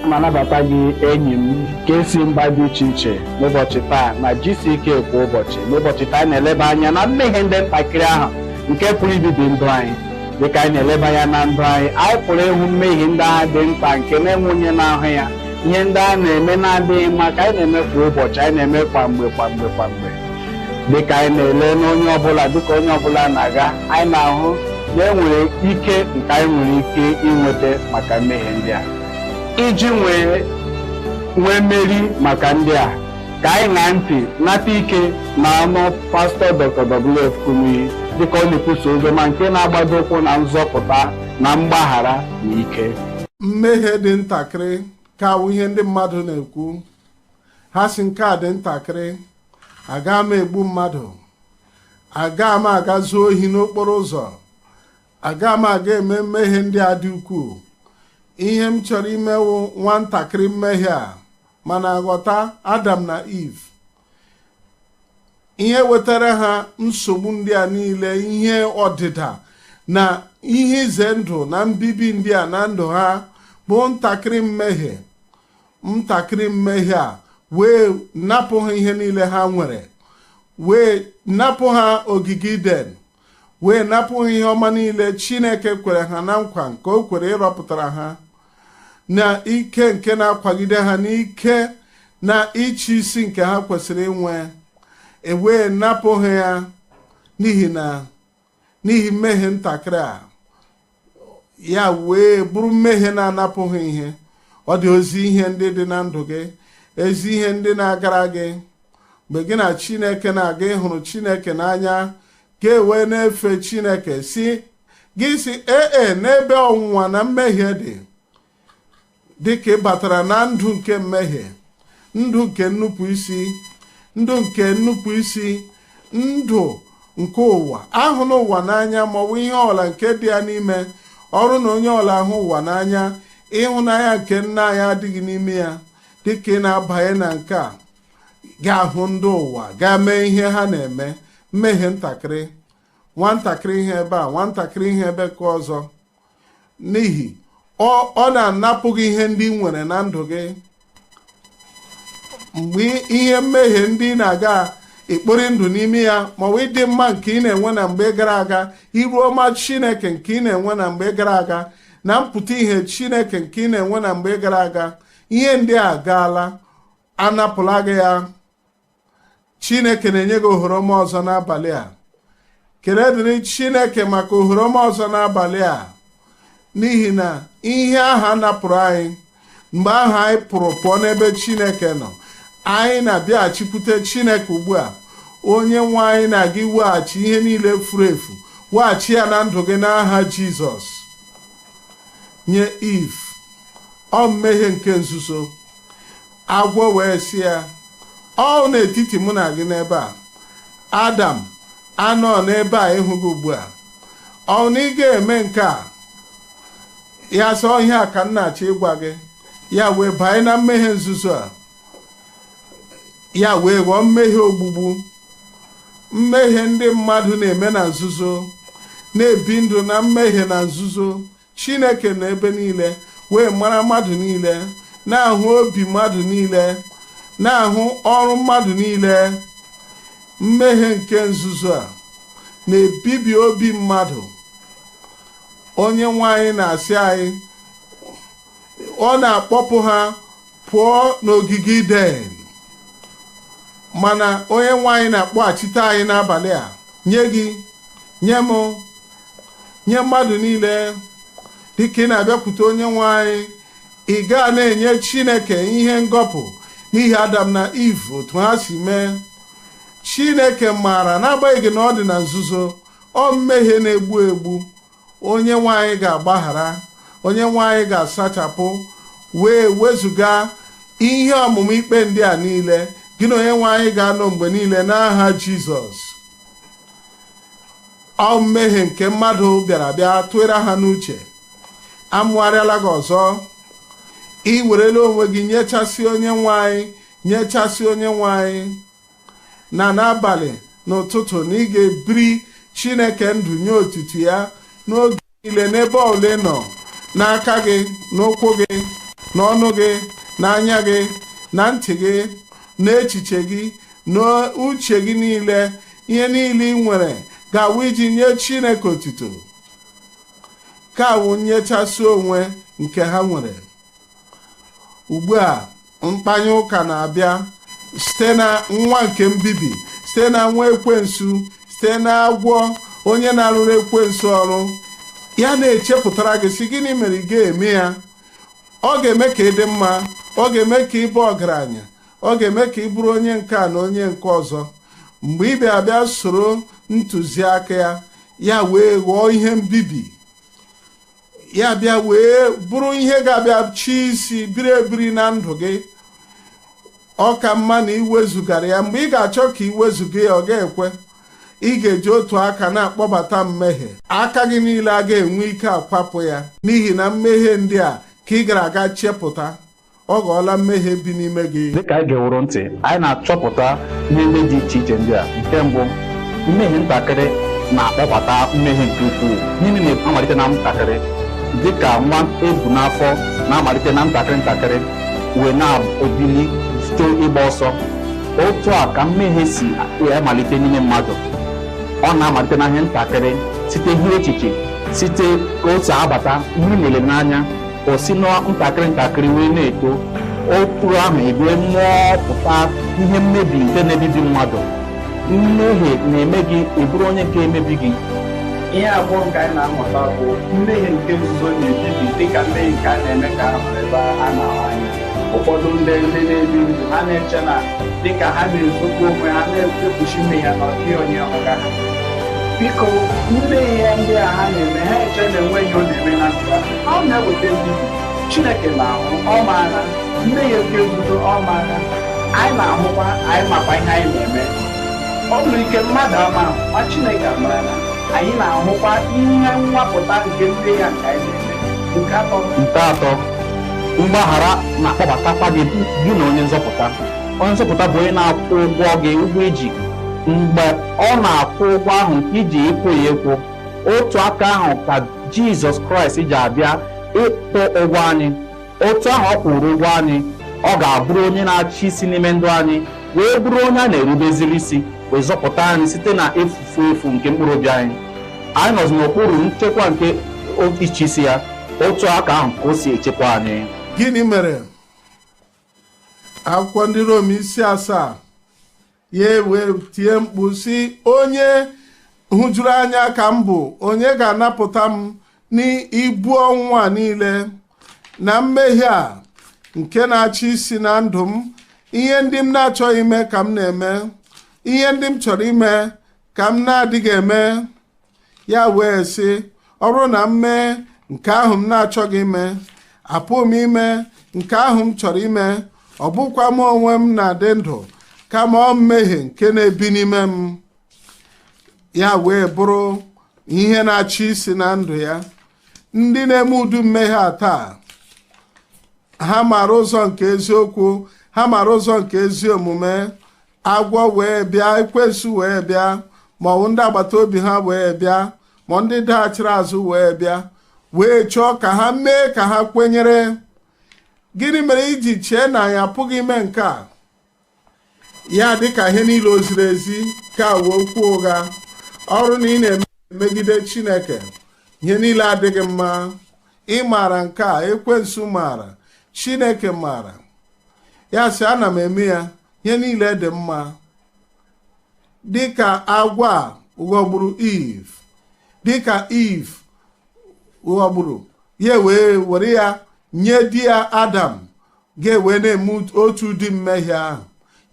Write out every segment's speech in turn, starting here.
m anabata gị enyi m nke si mba dị iche iche n'ụbọchị taa na GCK kwa ụbọchị. N'ụbọchị taa anyị na-eleba anya na mmehie ndị ntakịrị ahụ nke pụrụ ibibi ndụ anyị. Dịka anyị na-eleba anya na ndụ anyị pụrụ ịhụ mmehie ndị agha dị mkpa nke na-enwe onye na-ahụ ya, ihe ndị a na-eme na-adịghị mma ka anyị na-eme kwa ụbọchị, anyị na-eme kwa mgbe. Dịka anyị na-ele n'onye ọbụla, dịka onye ọbụla na-aga, anyị na-ahụ na enwere ike nke anyị nwere ike inweta maka mmehie ndị a. Iji nwee mmeri maka ndị a, ka anyị ṅaa ntị nata ike na ọnụ pastọ Dr. W.F. Kumuyi dịka ọ na-ekwusa oziọma nke na-agbado ụkwụ na nzọpụta na mgbaghara na ike. Mmehie dị ntakịrị ka bụ ihe ndị mmadụ na-ekwu. Ha si nke a dị ntakịrị, aga m egbu mmadụ, aga m aga zuo ohi n'okporo ụzọ, aga m aga eme mmehie ndị a dị ukwuu. Ihe m chọrọ imewu nwatakịrị mmehie a, mana ghọta Adam na Eve. Ihe wetara ha nsogbu ndị a niile, ihe ọdịda na ihe ize ndụ na mbibi ndị a na ndụ ha bụ ntakịrị mmehie a wee napụ ha ihe niile ha nwere, wee napụ ha ogige Iden, wee napụ ha ihe ọma niile Chineke kwere ha na nkwa nke o kwere ịrọpụtara ha, na ike nke na-akwagide ha n'ike na ịchị isi nke ha kwesịrị inwe, ewee napụ ha ya n'ihi mmehie ntakịrị a, ya wee bụrụ mmehie na-anapụ ha ihe. Ọ dị ozi ihe ndị dị na ndụ gị, ezi ihe ndị na-agara gị mgbe gị na Chineke na-aga ịhụrụ Chineke n'anya, ga-ewe na-efe Chineke si gị si n'ebe ọnwụnwa na mmehie dịka ị batara na ndụ nke mmehie, ndụ nke nnupụ isi, ndụ nke ụwa, ahụ n'ụwa n'anya maọbụ ihe ọla nke dị ya n'ime. Ọrụ na onye ọla ahụ ụwa n'anya, ịhụnanya nke nna anyị adịghị n'ime ya. Dịka ị na-abanye na nke a, ga-ahụ ndị ụwa, ga-mee ihe ha na-eme, mmehie ntakịrị, nwatakịrị ihe ebe a, nwatakịrị ihe ebe ka ọzọ, n'ihi ọ na-anapụ gị ihe ndị ị nwere na ndụ gị. Mgbe ihe mmehie ndị na-aga ekpori ndụ n'ime ya, maọbụ ịdị mma nke ị na-enwe na mgbe gara aga, iru ọma Chineke nke ị na-enwe na mgbe gara aga, na mpụta ihe Chineke nke ị na-enwe na mgbe gara aga, ihe ndị a gaala, anapụla gị ya. Chineke na-enye gị ohere ọma ọzọ n'abalị a. Kele dịrị Chineke maka ohere ọma ọzọ n'abalị a, n'ihi na ihe ahụ napụrụ anyị mgbe ahụ anyị pụọ n'ebe Chineke nọ, anyị na-abịaghachikwute Chineke ugbu a. Onye nwe anyị na-aga iweghachi ihe niile furu efu, weghachi ya na ndụ gị n'aha Jizọs. Nye Eve ọ mmehie nke nzuzo, agwọ wee sị ya, ọ n'etiti mụ na gị n'ebe a, Adam anọ n'ebe a ịhụ gị ugbu a, ọ na ị ga-eme nke a? Ya sọ ihe a ka m na-achọ ịgwa gị. Ya wee banye na mmehie nzuzo a, ya wee ghọọ mmehie ogbugbu. Mmehie ndị mmadụ na-eme na nzuzo, na-ebi ndụ na mmehie na nzuzo. Chineke na ebe niile wee mara mmadụ niile, na-ahụ obi mmadụ niile, na-ahụ ọrụ mmadụ niile. Mmehie nke nzuzo a na-ebibi obi mmadụ. Onye nwe anyị na-asị anyị, ọ na-akpọpụ ha pụọ n'ogige Iden, mana onye nwe anyị na-akpọghachite anyị n'abalị a, nye gị, nye m, nye mmadụ niile. Dịka ị na-abịakwute onye nwe anyị, ị gaa na-enye Chineke ihe ngọpụ n'ihi Adam na Eve otu ha si mee. Chineke maara n'agbanyeghị na ọ dị na nzuzo, ọ mmehie na-egbu egbu, onye nwe anyị ga-agbaghara, onye nwe anyị ga-asachapụ, wee wezụga ihe ọmụmụ ikpe ndị a niile. Gị na onye nwe anyị ga-anọ mgbe niile n'aha Jizọs. Ọ mmehie nke mmadụ bịa tụere ha n'uche, amụgharịala gị ọzọ. Ị werela onwe gị nyechasị onye nwe anyị, na n'abalị n'ụtụtụ, na ị ga-ebiri Chineke ndụ nye otutu ya n'oge niile n'ebe ole nọ, n'aka gị, n'ụkwụ gị, n'ọnụ gị, n'anya gị, na ntị gị, n'echiche gị, n'uche gị niile, ihe niile ị nwere ga-awụ iji nye Chineke otuto. ka awụ nyechasị onwe nke ha nwere. Ugbu a mkpanye ụka na-abịa site na nwa nke mbibi, site na nwa ekwensu, site na agwọ onye na-arụrụ ekwensu ọrụ. Ya na-echepụtara gị sị gịnị mere ị ga-eme ya. Ọ ga-eme ka ị dị mma, ọ ga-eme ka ị bụ ọgaranya, ọ ga-eme ka ị bụrụ onye nke a na onye nke ọzọ. Mgbe ị bịa soro ntụziaka ya, ya wee ghọọ ihe mbibi, ya bịa wee bụrụ ihe ga-abịa chi isi biri ebiri na ndụ gị. Ọ ka mma na iwezugara ya. Mgbe ị ga-achọ ka iwezuga ya, ọ ga-ekwe. Ị ga-eji otu aka na-akpọbata mmehie, aka gị niile a ga-enwe ike akwapụ ya, n'ihi na mmehie ndị a ka ị gara aga chepụta ọ ghọọla mmehie bi n'ime gị. Dịka anyị ga-ewuru ntị, anyị na-achọpụta ihe ndị dị iche iche ndị a. Nke mbụ, mmehie ntakịrị na-akpọbata mmehie nke ukwuu. Gịnị na-amalite na ntakịrị? Dịka nwa ebu n'afọ na-amalite na ntakịrị wee na-ebili site ịgba ọsọ, otu a ka mmehie si amalite n'ime mmadụ. Ọ na-amalite na ihe ntakịrị, site ihe echiche, site ka o si abata ihe na-ele n'anya, o si na ntakịrị wee na-eto. Otu ahụ ebue mmụọ pụta ihe mmebi nke na-ebibi mmadụ. Mmehie na-eme gị ịbụrụ onye nke emebi gị. Ihe abụọ nke anyị na-amụta bụ mmehie nke nzuzo na-ebibi, dịka mmehie nke a na-eme ka a hụrụ ebe a na-ahụ anya. Ụfọdụ ndị na-ebi ndụ ha na-eche na dịka ha na-ezokwa onwe ha na-ekpuchi mmehie na ọdịghị onye ọga ha. Biko, mmehie ndị a ha na-eme, ha eche na enweghị ọ na-eme na ndụ ha. Ọ na-eweta mbibi. Chineke na-ahụ, ọ maara mmehie nke nzuzo, ọ maara. Anyị na-ahụkwa, anyị makwa ihe anyị na-eme. Ọ nwere ike mmadụ ama, ma Chineke amaara. Anyị na-ahụkwa ihe nwapụta nke mmehie nke anyị na-eme. Nke atọ, mgbaghara na-akpọbatakwa gị na onye nzọpụta. Onye nzọpụta bụ onye na-akwụ ụgwọ gị, ụgwọ iji. Mgbe ọ na-akwụ ụgwọ ahụ nke iji ịkwụ ya ịkwụ, otu aka ahụ ka Jizọs Kraịst ji abịa ịkwụ ụgwọ anyị. Otu ahụ ọ kwụrụ ụgwọ anyị, ọ ga-abụrụ onye na-achị isi n'ime ndụ anyị, wee bụrụ onye a na-erubeziri isi, wee zọpụta anyị site na efu nke mkpụrụ obi anyị. Anyị nọzi n'okpuru nchekwa nke iche isi ya. Otu aka ahụ ka o si echekwa anyị. Gịnị mere akwụkwọ ndị Rom 7 ya wee tie mkpu si, onye hụjuru anya ka m bụ, onye ga-anapụta m n'ibu ọnwụ a niile na mmehie a nke na-achị isi na ndụ m. Ihe ndị m na-achọghị ime ka m na-eme, ihe ndị m chọrọ ime ka m na-adịghị eme. Ya wee sị, ọ bụrụ na m mee nke ahụ m na-achọghị ime, apụghị m ime nke ahụ m chọrọ ime. Ọ bụkwa m onwe m na-adị ndụ, kama ọ mmehie nke na-ebi n'ime m. Ya wee bụrụ ihe na-achị isi na ndụ ya. Ndị na-eme udu mmehie a taa, ha mara ụzọ nke eziokwu, ha mara ụzọ nke ezi omume. Agwọ wee bịa, ekwensu wee bịa, ma ọ bụ ndị agbata obi ha wee bịa, ma ndị daghachiri azụ wee bịa, wee chọọ ka ha mee ka ha kwenyere. Gịnị mere iji chee na anyị apụghị ime nke a? Ya dịka ihe niile o ziri ezi ka wee okwu ụgha. Ọrụ na ị na-emegide Chineke, ihe niile adịghị mma. Ị maara nke a, ekwensu maara, Chineke maara. Ya sị, ana m eme ya, ihe niile dị mma. Dịka agwọ a ghọgburu Eve, dịka Eve ghọgburu, ya wee were ya nye di ya Adam, ga-ewe na-eme otu ụdị mmehie ahụ.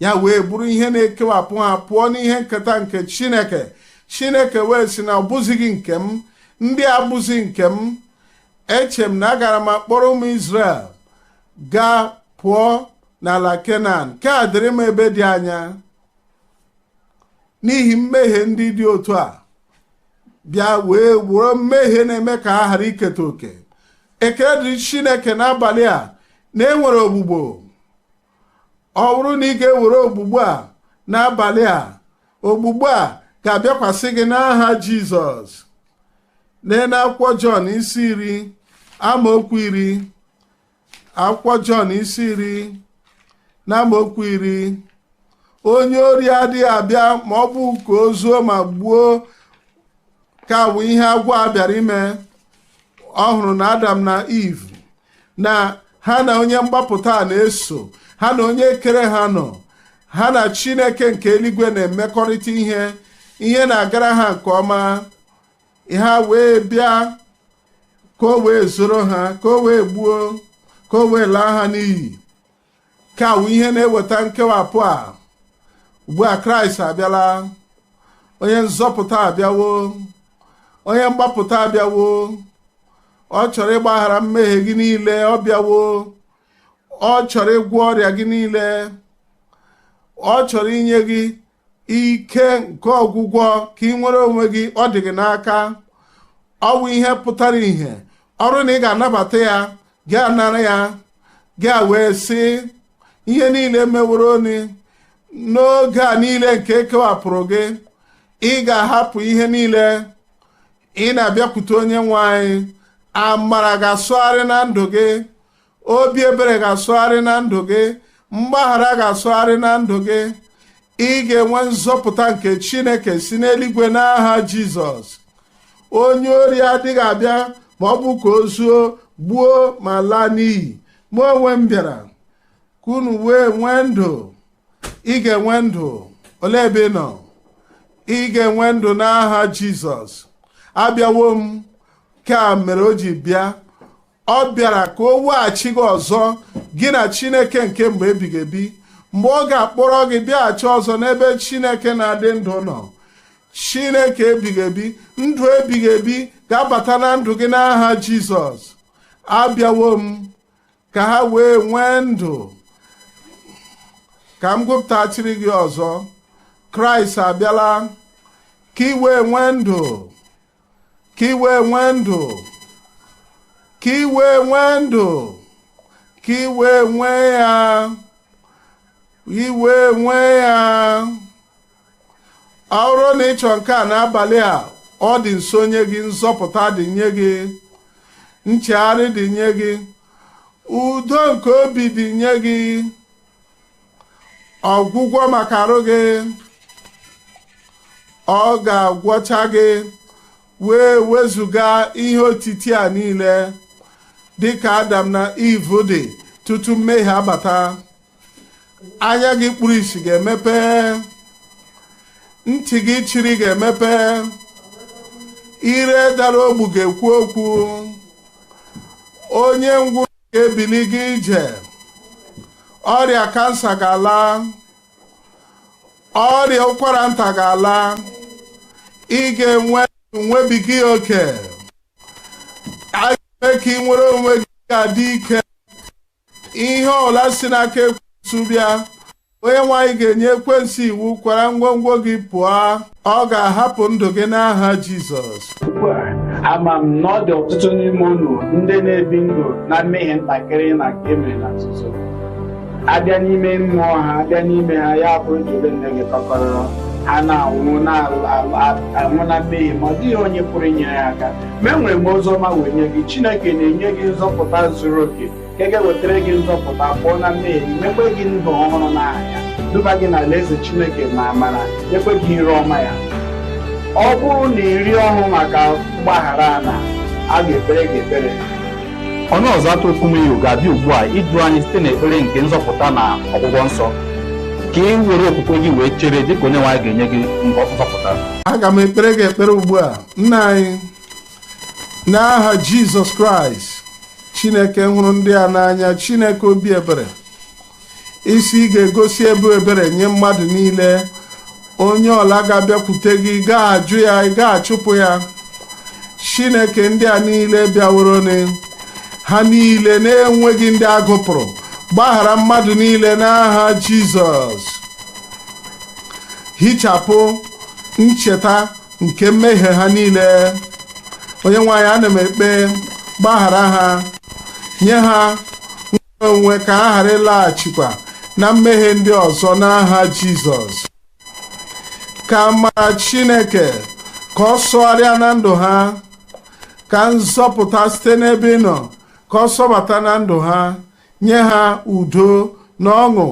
Ya wee bụrụ ihe na-ekewapụ ha pụọ n'ihe nketa nke Chineke. Chineke wee sị na ọ bụzighị nke m, ndị abụzi nke m. Eche m na agara m akpọrọ ụmụ Izrel gaa pụọ n'ala Kenan, ka dịrị m ebe dị anya. N'ihi mmehie ndị dị otu a, bịa wee were mmehie na-eme ka ha ghara iketa oke. Ekele dịrị Chineke n'abalị a na enwere ogbugbo. Ọ bụrụ na ị ga-ewere ogbugbo a n'abalị a, ogbugbo a ga-abịakwasị gị n'aha Jizọs. Lee n'akwụkwọ Jọn 10 amaokwu 10. akwụkwọ Jọn isi 10 n'amaokwu 10, onye ori adịghị abịa ma ọ bụ ka o zuo ma gbuo, ka bụ ihe agwọ a bịara ime. Ọ hụrụ na Adam na Eve na ha na onye mgbapụta na-eso, ha na onye kere ha nọ, ha na Chineke nke eluigwe na-emekọrịta ihe na-agara ha nke ọma. Ha wee bịa ka o wee zoro ha, ka o wee gbuo, ka o wee laa ha n'iyi. Ka wụ ihe na-eweta nkewapụ a. Ugbu a Kraịst abịala, onye nzọpụta abịawo, onye mgbapụta abịawo. Ọ chọrọ ịgbaghara mmehie gị niile, ọ bịawo. Ọ chọrọ ịgwọ ọrịa gị niile, ọ chọrọ inye gị ike nke ọgwụgwọ ka ị nwere onwe gị, ọ dị gị n'aka. Ọ bụ ihe pụtara ihe. Ọrụ na ị ga-anabata ya, gị anara ya, gị wee sị ihe niile meworo ni n'oge a niile nke ekewapụrụ gị. Ị ga-ahapụ ihe niile, ị na-abịakwute onye nwe anyị. Amara ga-asụgharị na ndụ gị, obi ebere ga-asụgharị na ndụ gị, mgbaghara ga-asụgharị na ndụ gị. Ị ga-enwe nzọpụta nke Chineke si n'eluigwe n'aha Jizọs. Onye ori adịghị abịa ma ọ bụ ka o zuo, gbuo ma laa n'iyi. Mụ onwe m bịara ka unu wee nwee ndụ. Ị ga-enwe ndụ. Olee ebe ị nọ? Ị ga-enwe ndụ n'aha Jizọs. Abịawo m, ka mere o ji bịa. Ọ bịara ka o weghachi gị ọzọ, gị na Chineke nke mgbe ebighị ebi. Mgbe ọ ga-akpọrọ gị bịaghachi ọzọ n'ebe Chineke na-adị ndụ nọ. Chineke ebighị ebi, ndụ ebighị ebi ga-abata na ndụ gị n'aha Jizọs. Abịawo m ka ha wee nwee ndụ. Ka m gụpụtachiri gị ọzọ. Kraịst abịala ka ị wee nwee ndụ, ka ị wee nwee ndụ, ka ị wee nwee ndụ, ka ị wee nwee ya, ị wee nwee ya. Ọ bụrụ na ị chọrọ nke a n'abalị a, ọ dị nso nye gị. Nzọpụta dị nye gị, nchegharị dị nye gị, udo nke obi dị nye gị, ọgwụgwọ maka arụ gị. Ọ ga-agwọcha gị, wee wezụga ihe otiti a niile dịka Adam na Eve dị tutu mmehie abata. Anya gị kpuru ìsì ga-emepe, ntị gị chiri ga-emepe, ire dara ogbu ga-ekwu okwu, onye ngwụ ga-ebili gị ije, ọrịa kansa ga-ala, ọrịa ụkwara nta ga-ala. Ị ga-enwe nwebiga oke. A ga-eme ka ị nwere onwe gị ga-adị ike. Ihe ọbụla si n'aka ekwensu bịa, onye nwaanyị ga-enye ekwensu iwu, kwara ngwongwo gị pụọ. Ọ ga-ahapụ ndụ gị n'aha Jizọs. Ama m na ọ dị ọtụtụ n'ime unu ndị na-ebi ndụ na mmehie ntakịrị na nke emere na nzuzo. Abịa n'ime mmụọ ha, abịa n'ime ha, ya bụrụ jere nne gị tọkọrọ ha na-anwụ na mmehie, ma ọ dịghị onye pụrụ inyere ya aka. Ma enwere m ozi ọma wee nye gị. Chineke na-enye gị nzọpụta zuru oke, nke ga-ewetara gị nzọpụta pụọ na mmehie, mekwe gị ndụ ọhụrụ n'aha ya, duba gị na alaeze Chineke na amara, nyekwe gị ire ọma ya. Ọ bụrụ na iri ọhụụ maka mgbaghara na a ga-ekpere gị ekpere. Ọnụ ọzọ atụ Kumuyi ga-abịa ugbu a idu anyị site n'ekpere nke nzọpụta na ọgwụgwọ nsọ, ka ị were okwukwe gị wee chere dịka onye nwaanyị ga-enye gị nzọpụta. Aga m ekpere gị ekpere ugbu a. Nna anyị, n'aha Jizọs Kraịst, Chineke hụrụ ndị a n'anya, Chineke obi ebere, isi ị ga-egosi ebe ebere nye mmadụ niile. Onye ọla ga-abịakwute gị, ga-ajụ ya, ị ga-achụpụ ya. Chineke ndị a niile bịaworo ha niile na-enweghị ndị agụpụrụ, gbaghara mmadụ niile n'aha Jizọs. Hichapụ ncheta nke mmehie ha niile. Onye nwaanyị, ana m ekpe, gbaghara ha, nye ha onwe ka ha ghara ịlaghachikwa na mmehie ndị ọzọ n'aha Jizọs. Ka amara Chineke ka ọ sọgharịa na ndụ ha, ka nzọpụta site n'ebe ị nọ ka ọ sọbata na ndụ ha, nye ha udo na ọṅụ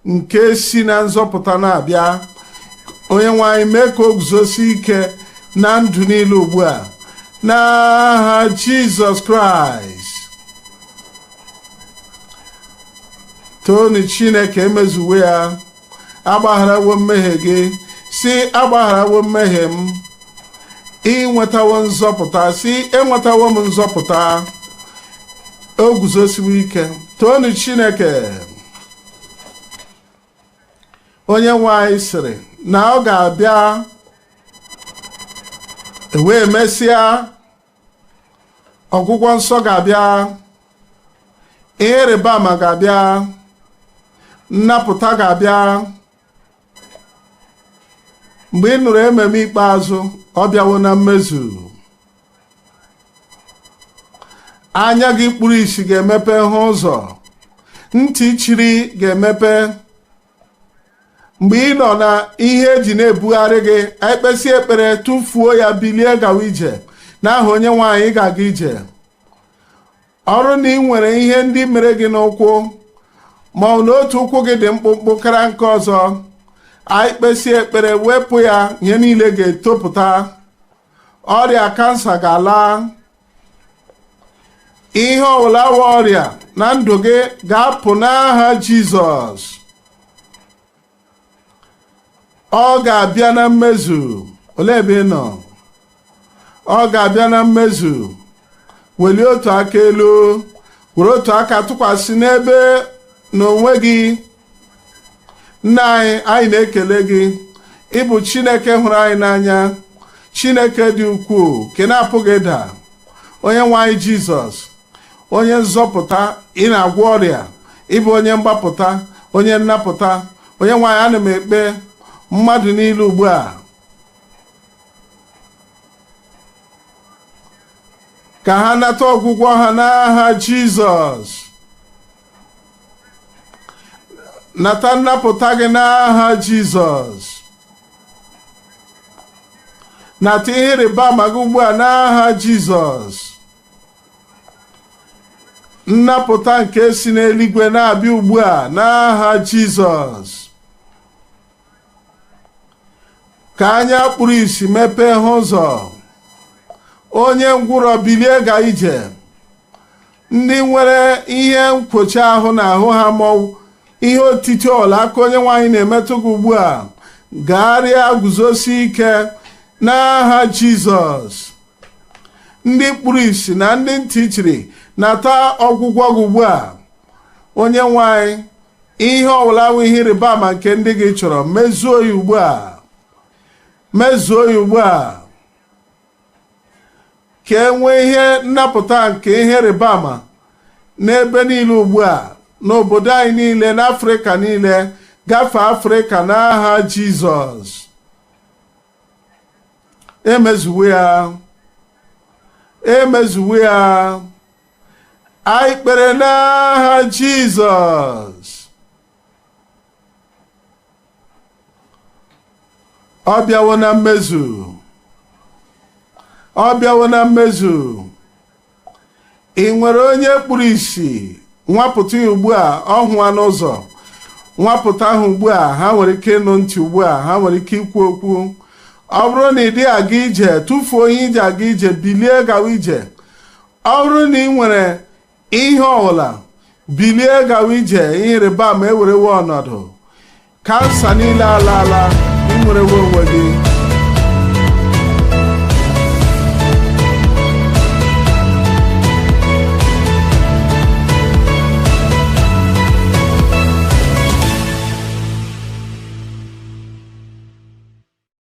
nke si na nzọpụta na-abịa. Onye nwe anyị mee ka o guzosi ike na ndụ niile ugbu a n'aha Jizọs Kraịst. Toonu Chineke emezuwe ya. Agbagharawo mmehie gị, si agbagharawo mmehie m. Inwetawo nzọpụta, si enwetawo m nzọpụta. O guzosiwo ike. Toonu Chineke. Onye nwe anyị sịrị na ọ ga-abịa wee mesịa, ọgwụgwọ nsọ ga-abịa, ihe ịrịba ama ga-abịa, nnapụta ga-abịa. Mgbe ị nụrụ ememe ikpeazụ, ọ bịawo na mmezu. Anya gị kpuru ìsì ga-emepe hụ ụzọ, ntị chiri ga-emepe. Mgbe ị nọ na ihe eji na-ebugharị gị, ekpesi ekpere, tụfuo ya, bilie gawa ije n'aha onye nwe anyị. Ga-aga ije. Ọrụ na ị nwere ihe ndị mere gị n'ụkwụ, ma ọ na otu ụkwụ gị dị mkpụmkpụ kara nke ọzọ, anyị kpesi ekpere, wepụ ya. Ihe niile ga-etopụta. Ọrịa kansa ga-ala. Ihe ọbụla wa ọrịa na ndụ gị ga-apụ n'aha Jizọs. Ọ ga-abịa na mmezu. Olee ebe ị nọ? Ọ ga-abịa na mmezu. Welie otu aka elu, were otu aka tụkwasị n'ebe n'onwe gị. Nna anyị na-ekele gị. Ị bụ Chineke hụrụ anyị n'anya, Chineke dị ukwuu, nke na-apụghị ịda. Onye nwe anyị Jizọs, onye nzọpụta, ị na-agwọ ọrịa, ị bụ onye mgbapụta, onye nnapụta. Onye nwe anyị, ana m ekpe mmadụ niile ugbu a ka ha nata ọgwụgwọ ha n'aha Jizọs. Nata nnapụta gị n'aha Jizọs. Nata ihe ịrịba ama gị ugbu a n'aha Jizọs. Nnapụta nke si n'eluigwe na-abịa ugbu a n'aha Jizọs. Ka anya kpuru ìsì mepee ha ụzọ. Onye ngwụrọ bilie ga ije. Ndị nwere ihe nkwochi ahụ n'ahụ ha, ma ihe otiti ọla aka onye nwe anyị na-emetụ gị ugbu a, gagharịa, guzosi ike n'aha Jizọs. Ndị kpuru ìsì na ndị ntị chiri, nata ọgwụgwọ gị ugbu a. Onye nwe anyị, ihe ọbụla bụ ihe ịrịba ama nke ndị gị chọrọ, mezuo ya ugbu a. Mezuo ya ugbu a. Ka e nwee ihe nnapụta nke ihe ịrịba ama n'ebe niile ugbu a, n'obodo anyị niile, n'Afrịka niile, gafee Afrịka n'aha Jizọs. Emezuwe ya. Emezuwe ya. Anyị kpere n'aha Jizọs. Ọ bịawo na mmezu. Ọ bịawo na mmezu. Ị nwere onye kpuru ìsì, nwapụta ya ugbu a. Ọ hụwa n'ụzọ, nwapụta ahụ ugbu a. Ha nwere ike ịnụ ntị ugbu a, ha nwere ike ikwu okwu. Ọ bụrụ na ị dịghị aga ije, tụfuo ihe iji aga ije, bilie gawa ije. Ọ bụrụ na ị nwere ihe ọbụla, bilie gawa ije. Ihe ịrịba ama ewerewo ọnọdụ. Kansa niile alaala. Ị nwerewo onwe gị.